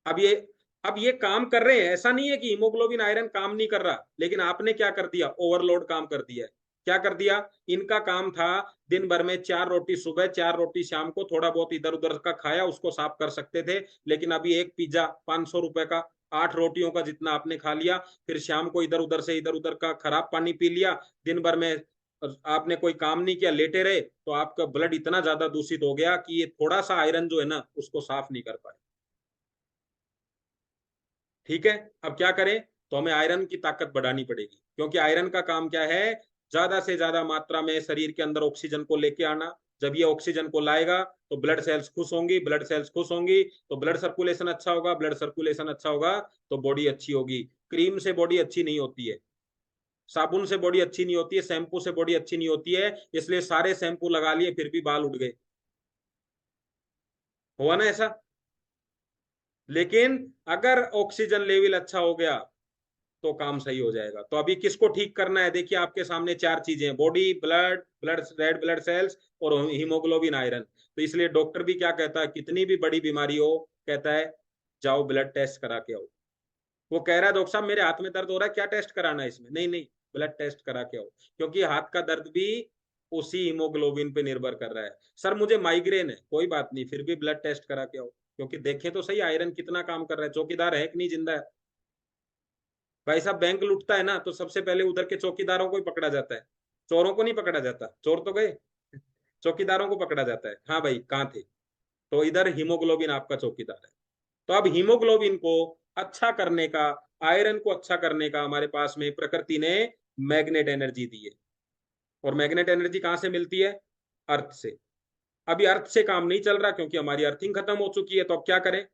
अब ये अब ये काम कर रहे हैं, ऐसा नहीं है कि हीमोग्लोबिन आयरन काम नहीं कर रहा, लेकिन आपने क्या कर दिया? ओवरलोड काम कर दिया है। क्या कर दिया? इनका काम था दिन भर में 4 रोटी सुबह 4 रोटी शाम को, थोड़ा बहुत इधर उधर का खाया उसको साफ कर सकते थे, लेकिन अभी एक पिज्जा 500 रुपए का, 8 रोटियों का जितना आपने खा लिया, फिर शाम को इधर उधर का खराब पानी पी लिया, दिन भर में आपने कोई काम नहीं किया, लेटे रहे, तो आपका ब्लड इतना ज्यादा दूषित हो गया कि ये थोड़ा सा आयरन जो है ना उसको साफ नहीं कर पाए। ठीक है, अब क्या करें? तो हमें आयरन की ताकत बढ़ानी पड़ेगी, क्योंकि आयरन का काम क्या है? ज्यादा से ज्यादा मात्रा में शरीर के अंदर ऑक्सीजन को लेके आना। जब ये ऑक्सीजन को लाएगा तो ब्लड सेल्स खुश होंगी, ब्लड सेल्स खुश होंगी तो ब्लड सर्कुलेशन अच्छा होगा, ब्लड सर्कुलेशन अच्छा होगा तो बॉडी अच्छी होगी। क्रीम से बॉडी अच्छी नहीं होती है, साबुन से बॉडी अच्छी नहीं होती है, शैम्पू से बॉडी अच्छी नहीं होती है, इसलिए सारे शैम्पू लगा लिए फिर भी बाल उड़ गए। हुआ ना ऐसा? लेकिन अगर ऑक्सीजन लेवल अच्छा हो गया तो काम सही हो जाएगा। तो अभी किसको ठीक करना है? देखिए आपके सामने 4 चीजें हैं, body, blood, red blood cells और हीमोग्लोबिन आयरन। तो इसलिए डॉक्टर भी क्या कहता है, कितनी भी बड़ी बीमारी हो, कहता है जाओ ब्लड टेस्ट करा के आओ। वो कह रहा है डॉक्टर साहब मेरे हाथ में दर्द हो रहा है, क्या टेस्ट कराना है इसमें? नहीं नहीं, ब्लड टेस्ट करा के आओ, क्योंकि हाथ का दर्द भी उसी हीमोग्लोबिन पे निर्भर कर रहा है। सर मुझे माइग्रेन है, कोई बात नहीं, फिर भी ब्लड टेस्ट करा के आओ, क्योंकि देखें तो सही आयरन कितना काम कर रहा है। चौकीदार है कि नहीं जिंदा है? भाई साहब बैंक लूटता है ना तो सबसे पहले उधर के चौकीदारों को ही पकड़ा जाता है, चोरों को नहीं पकड़ा जाता। चोर तो गए, चौकीदारों को पकड़ा जाता है। हाँ भाई कहाँ थे? तो इधर हीमोग्लोबिन आपका चौकीदार है। तो अब हीमोग्लोबिन को अच्छा करने का, आयरन को अच्छा करने का हमारे पास में प्रकृति ने मैग्नेट एनर्जी दी है। और मैग्नेट एनर्जी कहाँ से मिलती है? अर्थ से। अभी अर्थ से काम नहीं चल रहा क्योंकि हमारी अर्थिंग खत्म हो चुकी है, तो अब क्या करें?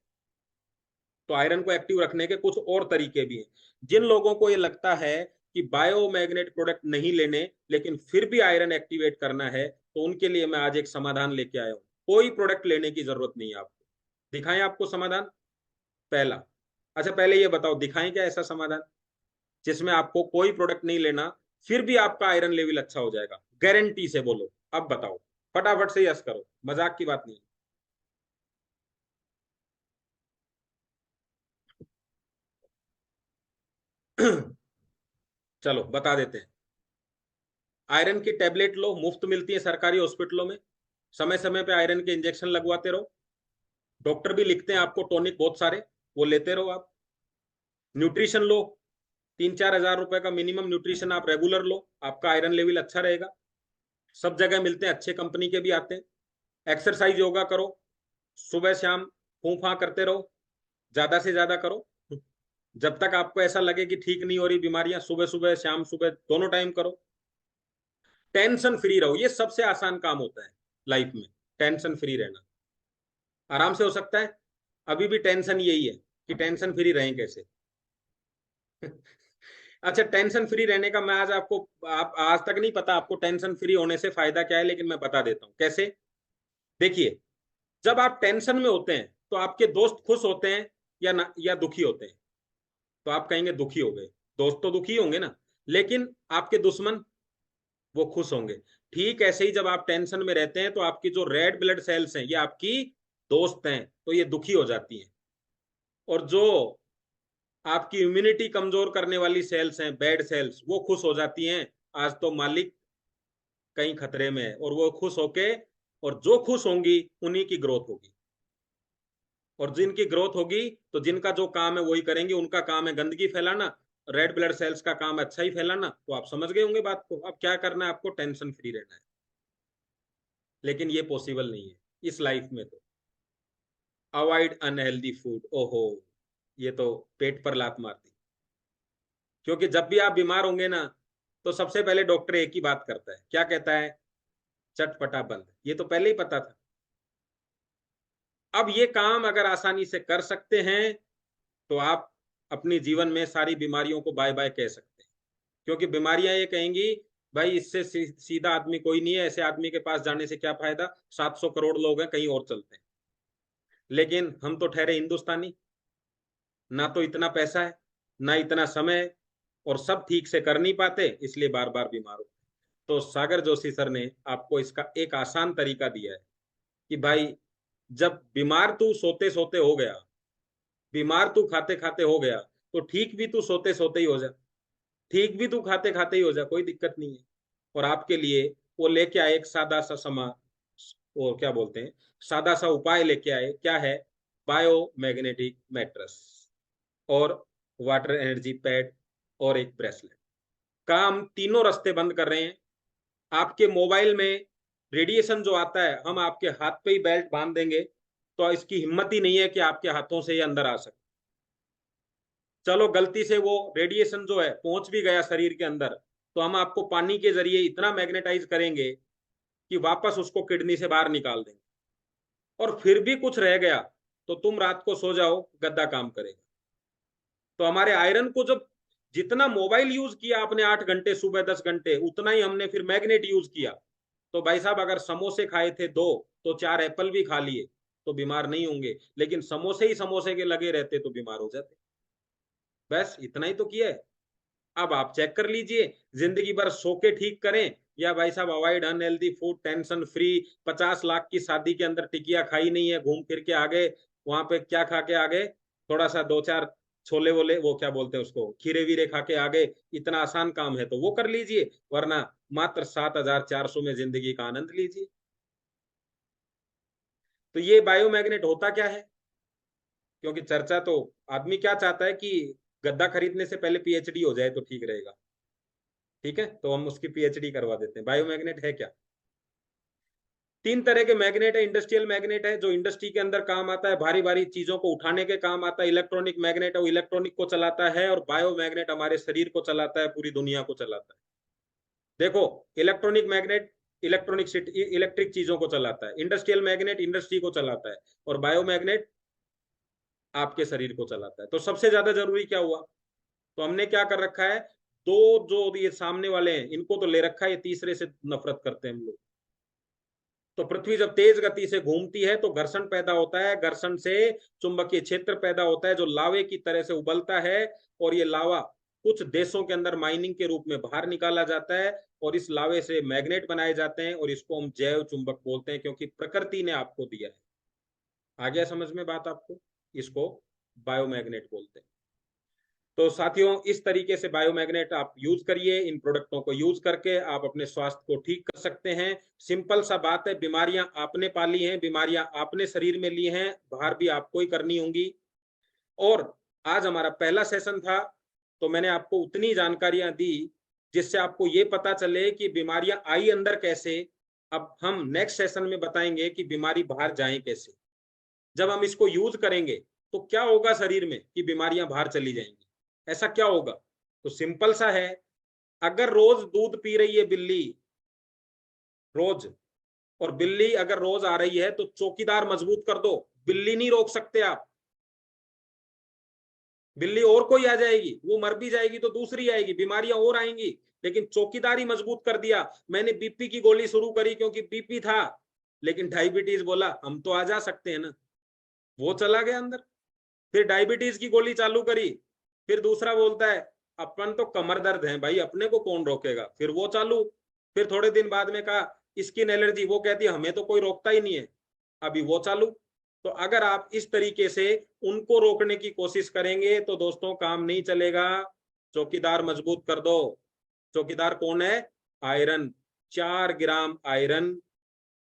तो आयरन को एक्टिव रखने के कुछ और तरीके भी हैं। जिन लोगों को ये लगता है कि बायोमैग्नेट प्रोडक्ट नहीं लेने लेकिन फिर भी आयरन एक्टिवेट करना है, तो उनके लिए मैं आज एक समाधान लेके आया हूं। कोई प्रोडक्ट लेने की जरूरत नहीं है आपको। दिखाएं आपको समाधान? पहला, अच्छा पहले ये बताओ, दिखाएं क्या ऐसा समाधान जिसमें आपको कोई प्रोडक्ट नहीं लेना, फिर भी आपका आयरन लेवल अच्छा हो जाएगा, गारंटी से बोलो। अब बताओ, फटाफट से यस करो, मजाक की बात नहीं। चलो बता देते हैं। आयरन की टेबलेट लो, मुफ्त मिलती है सरकारी हॉस्पिटलों में। समय समय पे आयरन के इंजेक्शन लगवाते रहो। डॉक्टर भी लिखते हैं आपको टॉनिक बहुत सारे, वो लेते रहो आप। न्यूट्रिशन लो, 3-4 हज़ार रुपए का मिनिमम न्यूट्रिशन आप रेगुलर लो, आपका आयरन लेवल अच्छा रहेगा। सब जगह मिलते हैं, अच्छे कंपनी के भी आते हैं। एक्सरसाइज योगा करो, सुबह शाम फूं फां करते रहो, ज्यादा से ज्यादा करो। जब तक आपको ऐसा लगे कि ठीक नहीं हो रही बीमारियां, सुबह सुबह शाम सुबह दोनों टाइम करो। टेंशन फ्री रहो, ये सबसे आसान काम होता है लाइफ में, टेंशन फ्री रहना। आराम से हो सकता है। अभी भी टेंशन यही है कि टेंशन फ्री रहें कैसे। अच्छा टेंशन फ्री रहने का मैं आज आपको, आप आज तक नहीं पता आपको टेंशन फ्री होने से फायदा क्या है, लेकिन मैं बता देता हूं कैसे। देखिए, जब आप टेंशन में होते हैं तो आपके दोस्त खुश होते हैं या ना, या दुखी होते हैं? तो आप कहेंगे दुखी हो गए। दोस्त तो दुखी होंगे ना, लेकिन आपके दुश्मन वो खुश होंगे। ठीक ऐसे ही जब आप टेंशन में रहते हैं तो आपकी जो रेड ब्लड सेल्स हैं ये आपकी दोस्त हैं, तो ये दुखी हो जाती हैं। और जो आपकी इम्यूनिटी कमजोर करने वाली सेल्स हैं, बैड सेल्स, वो खुश हो जाती हैं, आज तो मालिक कहीं खतरे में है, और वो खुश होके, और जो खुश होंगी उन्हीं की ग्रोथ होगी। और जिनकी ग्रोथ होगी तो जिनका जो काम है वही करेंगे, उनका काम है गंदगी फैलाना, रेड ब्लड सेल्स का काम अच्छा ही फैलाना। तो आप समझ गए होंगे बात को। अब क्या करना है आपको? टेंशन फ्री रहना है। लेकिन ये पॉसिबल नहीं है इस लाइफ में। तो अवॉइड अनहेल्दी फूड, ओहो, ये तो पेट पर लात मारती। क्योंकि जब भी आप बीमार होंगे ना तो सबसे पहले डॉक्टर एक ही बात करता है, क्या कहता है? चटपटा बंद। ये तो पहले ही पता था। अब ये काम अगर आसानी से कर सकते हैं तो आप अपनी जीवन में सारी बीमारियों को बाय बाय कह सकते हैं, क्योंकि बीमारियां ये कहेंगी भाई इससे सीधा आदमी कोई नहीं है, ऐसे आदमी के पास जाने से क्या फायदा, 700 करोड़ लोग हैं, कहीं और चलते हैं। लेकिन हम तो ठहरे हिंदुस्तानी, ना तो इतना पैसा है ना इतना समय है, और सब ठीक से कर नहीं पाते, इसलिए बार बार बीमार होते। तो सागर जोशी सर ने आपको इसका एक आसान तरीका दिया है कि भाई जब बीमार तू सोते सोते हो गया, बीमार तू खाते खाते हो गया, तो ठीक भी तू सोते सोते ही हो जा, ठीक भी तू खाते खाते ही हो जा, कोई दिक्कत नहीं है। और आपके लिए वो लेके आए एक सादा सा वो क्या बोलते हैं, सादा सा उपाय लेके आए, क्या है, बायोमैग्नेटिक मैट्रेस और वाटर एनर्जी पैड और एक ब्रेसलेट। काम तीनों रास्ते बंद कर रहे हैं। आपके मोबाइल में रेडिएशन जो आता है, हम आपके हाथ पे ही बेल्ट बांध देंगे, तो इसकी हिम्मत ही नहीं है कि आपके हाथों से ये अंदर आ सके। चलो गलती से वो रेडिएशन जो है पहुंच भी गया शरीर के अंदर, तो हम आपको पानी के जरिए इतना मैग्नेटाइज करेंगे कि वापस उसको किडनी से बाहर निकाल देंगे। और फिर भी कुछ रह गया तो तुम रात को सो जाओ, गद्दा काम करेगा। तो हमारे आयरन को जब जितना मोबाइल यूज किया आपने 8 घंटे सुबह 10 घंटे, उतना ही हमने फिर मैग्नेट यूज किया। तो भाई साहब अगर समोसे खाए थे 2, तो 4 एप्पल भी खा लिए तो बीमार नहीं होंगे, लेकिन समोसे ही समोसे के लगे रहते तो बीमार हो जाते। बस इतना ही तो किया है। अब आप चेक कर लीजिए, जिंदगी भर सो के ठीक करें, या भाई साहब avoid unhealthy food, tension free, 50 lakh की शादी के अंदर टिकिया खाई नहीं है, घूम फिर के आ गए, वहां पे क्या खा के आ गए, थोड़ा सा 2-4 छोले वोले, वो क्या बोलते हैं उसको, खीरे वीरे खा के आ गए। इतना आसान काम है तो वो कर लीजिए, वरना मात्र 7,400 में जिंदगी का आनंद लीजिए। तो ये बायोमैग्नेट होता क्या है, क्योंकि चर्चा तो, आदमी क्या चाहता है कि गद्दा खरीदने से पहले पीएचडी हो जाए तो ठीक रहेगा। ठीक है, तो हम उसकी पीएचडी करवा देते हैं। बायोमैग्नेट है क्या, 3 तरह के मैग्नेट है। इंडस्ट्रियल मैग्नेट है जो इंडस्ट्री के अंदर काम आता है, भारी भारी चीजों को उठाने के काम आता है। इलेक्ट्रॉनिक मैग्नेट है, वो इलेक्ट्रॉनिक को चलाता है। और बायोमैग्नेट हमारे शरीर को चलाता है, पूरी दुनिया को चलाता है। देखो, इलेक्ट्रॉनिक मैग्नेट इलेक्ट्रिक चीजों को चलाता है, इंडस्ट्रियल मैग्नेट इंडस्ट्री को चलाता है, और बायोमैग्नेट आपके शरीर को चलाता है। तो सबसे ज्यादा जरूरी क्या हुआ, तो हमने क्या कर रखा है, दो जो ये सामने वाले हैं इनको तो ले रखा है, ये तीसरे से नफरत करते हैं हम लोग। तो पृथ्वी जब तेज गति से घूमती है तो घर्षण पैदा होता है, घर्षण से चुंबकीय क्षेत्र पैदा होता है जो लावे की तरह से उबलता है, और ये लावा कुछ देशों के अंदर माइनिंग के रूप में बाहर निकाला जाता है, और इस लावे से मैग्नेट बनाए जाते हैं, और इसको हम जैव चुंबक बोलते हैं, क्योंकि प्रकृति ने आपको दिया है। आ गया समझ में बात आपको, इसको बायोमैग्नेट बोलते हैं। तो साथियों, इस तरीके से बायोमैग्नेट आप यूज करिए, इन प्रोडक्टों को यूज करके आप अपने स्वास्थ्य को ठीक कर सकते हैं। सिंपल सा बात है, बीमारियां आपने पाली हैं, बीमारियां आपने शरीर में ली हैं, बाहर भी आपको ही करनी होंगी। और आज हमारा पहला सेशन था, तो मैंने आपको उतनी जानकारियां दी जिससे आपको ये पता चले कि बीमारियां आई अंदर कैसे। अब हम नेक्स्ट सेशन में बताएंगे कि बीमारी बाहर जाए कैसे। जब हम इसको यूज करेंगे तो क्या होगा शरीर में कि बीमारियां बाहर चली जाएंगी, ऐसा क्या होगा। तो सिंपल सा है, अगर रोज दूध पी रही है बिल्ली, रोज, और बिल्ली अगर रोज आ रही है, तो चौकीदार मजबूत कर दो, बिल्ली नहीं रोक सकते आप। बिल्ली और कोई आ जाएगी, वो मर भी जाएगी तो दूसरी आएगी, बीमारियां और आएंगी, लेकिन चौकीदारी मजबूत कर दिया। मैंने बीपी की गोली शुरू करी क्योंकि बीपी था, लेकिन डायबिटीज बोला हम तो आ जा सकते हैं ना, वो चला गया अंदर। फिर डायबिटीज की गोली चालू करी, फिर दूसरा बोलता है अपन तो कमर दर्द है भाई, अपने को कौन रोकेगा, फिर वो चालू। फिर थोड़े दिन बाद में कहा स्किन एलर्जी, वो कहती है हमें तो कोई रोकता ही नहीं है, अभी वो चालू। तो अगर आप इस तरीके से उनको रोकने की कोशिश करेंगे तो दोस्तों काम नहीं चलेगा। चौकीदार मजबूत कर दो। चौकीदार कौन है, आयरन। 4 ग्राम आयरन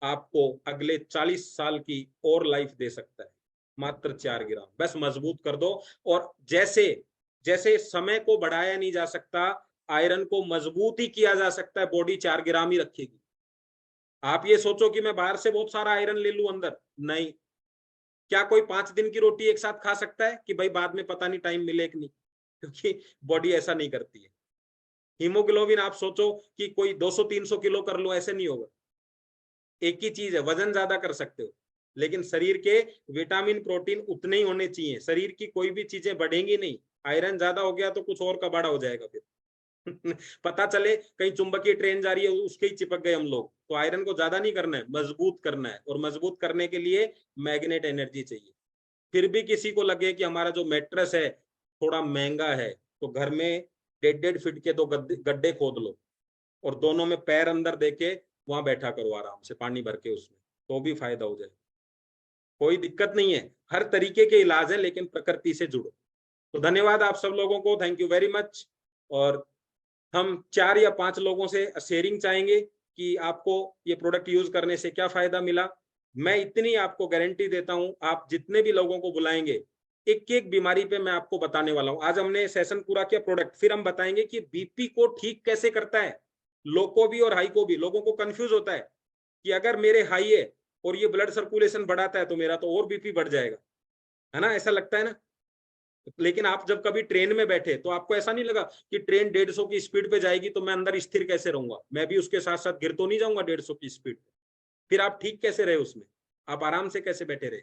आपको अगले 40 साल की और लाइफ दे सकता है, मात्र 4 ग्राम, बस मजबूत कर दो। और जैसे जैसे समय को बढ़ाया नहीं जा सकता, आयरन को मजबूत ही किया जा सकता है, बॉडी 4 ग्राम ही रखेगी। आप ये सोचो कि मैं बाहर से बहुत सारा आयरन ले लूं अंदर, नहीं। क्या कोई 5 दिन की रोटी एक साथ खा सकता है कि भाई बाद में पता नहीं टाइम मिले कि नहीं, क्योंकि बॉडी ऐसा नहीं करती है। हीमोग्लोबिन आप सोचो कि कोई 200-300 किलो कर लो, ऐसे नहीं होगा। एक ही चीज है, वजन ज्यादा कर सकते हो, लेकिन शरीर के विटामिन प्रोटीन उतने ही होने चाहिए। शरीर की कोई भी चीजें बढ़ेंगी नहीं, आयरन ज्यादा हो गया तो कुछ और कबाड़ा हो जाएगा फिर। पता चले कहीं चुंबकीय ट्रेन जा रही है उसके ही चिपक गए हम लोग। तो आयरन को ज्यादा नहीं करना है, मजबूत करना है, और मजबूत करने के लिए मैग्नेट एनर्जी चाहिए। फिर भी किसी को लगे कि हमारा जो मैट्रेस है थोड़ा महंगा है, तो घर में 1.5 फीट के 2 गड्ढे खोद लो और दोनों में पैर अंदर देके वहां बैठा करो आराम से पानी भर के उसमें, तो भी फायदा हो जाए। कोई दिक्कत नहीं है, हर तरीके के इलाज है, लेकिन प्रकृति से जुड़ो। तो धन्यवाद आप सब लोगों को, थैंक यू वेरी मच। और हम 4 या 5 लोगों से शेयरिंग चाहेंगे कि आपको ये प्रोडक्ट यूज करने से क्या फायदा मिला। मैं इतनी आपको गारंटी देता हूं, आप जितने भी लोगों को बुलाएंगे एक एक बीमारी पे मैं आपको बताने वाला हूं। आज हमने सेशन पूरा किया प्रोडक्ट, फिर हम बताएंगे कि बीपी को ठीक कैसे करता है, लो को भी और हाई को भी। लोगों को कंफ्यूज होता है कि अगर मेरे हाई है और ये ब्लड सर्कुलेशन बढ़ाता है तो मेरा तो और बीपी बढ़ जाएगा, है ना, ऐसा लगता है ना। लेकिन आप जब कभी ट्रेन में बैठे तो आपको ऐसा नहीं लगा कि ट्रेन 150 की स्पीड पे जाएगी तो मैं अंदर स्थिर कैसे रहूंगा, मैं भी उसके साथ साथ गिर तो नहीं जाऊंगा 150 की स्पीड पे। फिर आप ठीक कैसे रहे उसमें, आप आराम से कैसे बैठे रहे।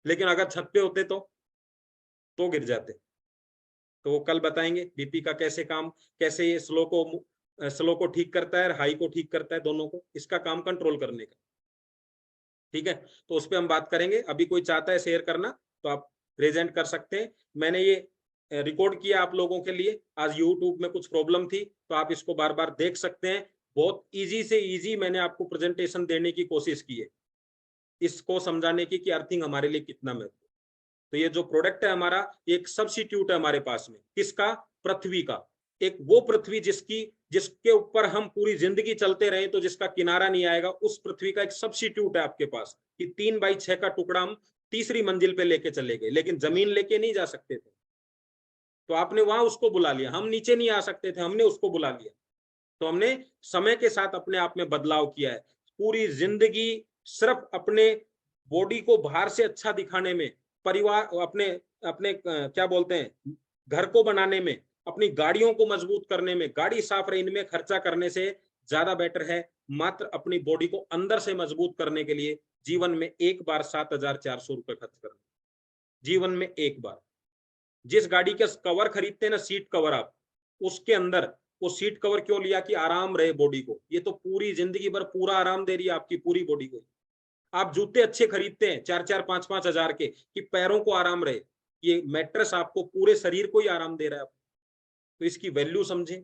लेकिन अगर छत पे होते तो गिर जाते। तो वो कल बताएंगे बीपी का कैसे काम, कैसे ये स्लो को ठीक करता है, हाई को ठीक करता है, दोनों को, इसका काम कंट्रोल करने का। ठीक है, तो उस पर हम बात करेंगे। अभी कोई चाहता है शेयर करना तो आप प्रेजेंट कर सकते हैं। मैंने ये रिकॉर्ड किया आप लोगों के लिए, आज यूट्यूब में कुछ प्रॉब्लम थी तो आप इसको बार बार देख सकते हैं। बहुत इजी से इजी मैंने आपको प्रेजेंटेशन देने की कोशिश की है, इसको समझाने की कि अर्थिंग हमारे लिए कितना महत्व। तो ये जो प्रोडक्ट है हमारा, एक सब्स्टिट्यूट है हमारे पास में, किसका, पृथ्वी का। एक वो पृथ्वी जिसके ऊपर हम पूरी जिंदगी चलते रहे तो जिसका किनारा नहीं आएगा, उस पृथ्वी का एक सब्स्टिट्यूट है आपके पास कि 3x6 का टुकड़ा हम तीसरी मंजिल पे लेके चले गए, लेकिन जमीन लेके नहीं जा सकते थे। तो आपने वहां उसको बुला लिया, हम नीचे नहीं आ सकते थे, हमने उसको बुला लिया। तो हमने समय के साथ अपने आप में बदलाव किया है। पूरी जिंदगी सिर्फ अपने बॉडी को बाहर से अच्छा दिखाने में, परिवार अपने अपने क्या बोलते हैं, घर को बनाने में, अपनी गाड़ियों को मजबूत करने में, गाड़ी साफ रहे, इनमें खर्चा करने से ज्यादा बेटर है मात्र अपनी बॉडी को अंदर से मजबूत करने के लिए जीवन में एक बार 7,400 रुपए खर्च करना। जीवन में एक बार। जिस गाड़ी का कवर खरीदते हैं ना, सीट कवर, आप उसके अंदर वो सीट कवर क्यों लिया, कि आराम रहे बॉडी को। ये तो पूरी जिंदगी भर पूरा आराम दे रही है आपकी पूरी बॉडी को। आप जूते अच्छे खरीदते हैं 4-4, 5-5 हजार के, कि पैरों को आराम रहे। ये मैट्रेस आपको पूरे शरीर को ही आराम दे रहा है। तो इसकी वैल्यू समझें,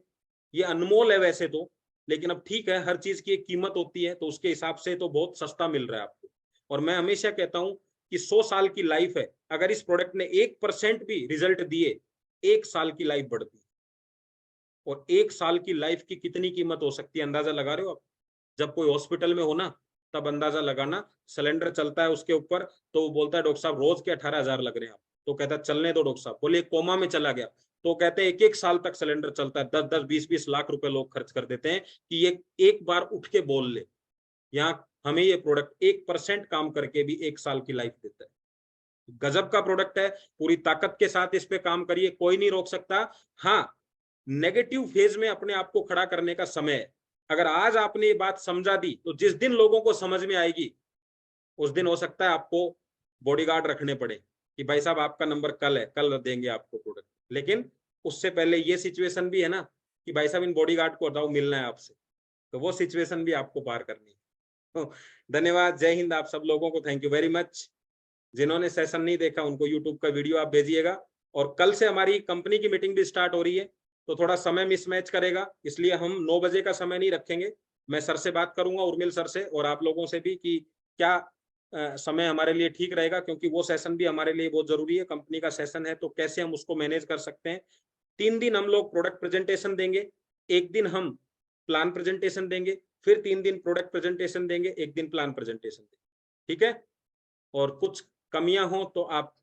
ये अनमोल है वैसे तो, लेकिन अब ठीक है, हर चीज की एक कीमत होती है, तो उसके हिसाब से तो बहुत सस्ता मिल रहा है आपको। और मैं हमेशा कहता हूं कि 100 साल की लाइफ है, अगर इस प्रोडक्ट ने 1% भी रिजल्ट दिए, 1 साल की लाइफ बढ़ती है। और 1 साल की लाइफ की कितनी कीमत हो सकती है, अंदाजा लगा रहे हो आप। जब कोई हॉस्पिटल में हो ना, तब अंदाजा लगाना। सिलेंडर चलता है उसके ऊपर, तो वो बोलता है डॉक्टर साहब रोज के 18,000 लग रहे हैं आप। तो कहता है चलने दो डॉक्टर साहब। बोले कोमा में चला गया, तो कहते हैं 1-1 साल तक सिलेंडर चलता है। 10-10, 20-20 लाख रुपए लोग खर्च कर देते हैं कि ये एक बार उठ के बोल ले। यहाँ हमें ये प्रोडक्ट 1% काम करके भी 1 साल की लाइफ देता है। गजब का प्रोडक्ट है, पूरी ताकत के साथ इस पे काम करिए, कोई नहीं रोक सकता। हाँ, नेगेटिव फेज में अपने आप को खड़ा करने का समय है। अगर आज आपने ये बात समझा दी तो जिस दिन लोगों को समझ में आएगी, उस दिन हो सकता है आपको बॉडीगार्ड रखने पड़े कि भाई साहब आपका नंबर कल है, कल देंगे आपको प्रोडक्ट। लेकिन उससे पहले ये सिचुएशन भी है ना कि भाई साहब इन बॉडीगार्ड को बताओ मिलना है आपसे, तो वो सिचुएशन भी आपको पार करनी है। तो धन्यवाद, जय हिंद आप सब लोगों को, थैंक यू वेरी मच। जिन्होंने सेशन नहीं देखा उनको यूट्यूब का वीडियो आप भेजिएगा। और कल से हमारी कंपनी की मीटिंग भी स्टार्ट हो रही है, तो थोड़ा समय मिसमैच करेगा, इसलिए हम 9 बजे का समय नहीं रखेंगे। मैं सर से बात करूंगा, उर्मिल सर से, और आप लोगों से भी, कि क्या समय हमारे लिए ठीक रहेगा, क्योंकि वो सेशन भी हमारे लिए बहुत जरूरी है। कंपनी का सेशन है तो कैसे हम उसको मैनेज कर सकते हैं। 3 दिन हम लोग प्रोडक्ट प्रेजेंटेशन देंगे, 1 दिन हम प्लान प्रेजेंटेशन देंगे, फिर 3 दिन प्रोडक्ट प्रेजेंटेशन देंगे, 1 दिन प्लान प्रेजेंटेशन देंगे। ठीक है, और कुछ कमियां हो तो आप